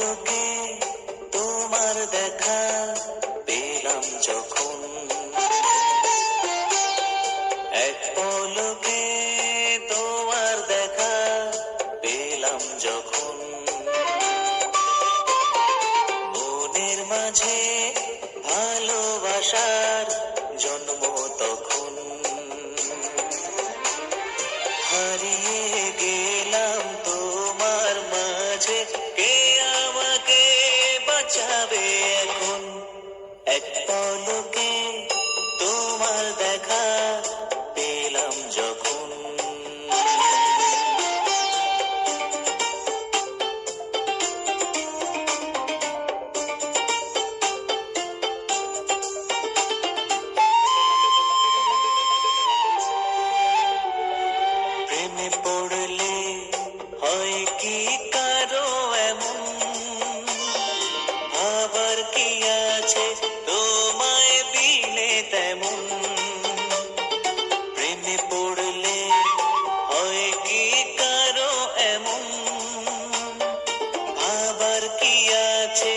পলকে তোমার দেখা পেলাম যখন, এক পলকে তোমার দেখা পেলাম যখন, মনের মাঝে ভালোবাসার জন্ম তখন, হারিয়ে গেলাম তোমার মাঝে, কে আমাকে বাঁচাবে এখন, এক পলকে তোমার দেখা পেলাম যখন। প্রেমে পড়লে হয় কি কারো এমন, আবার কি আছে তোমায় বিনে তেমন, প্রেমে পড়লে হয় কি কারো এমন, আবার কি আছে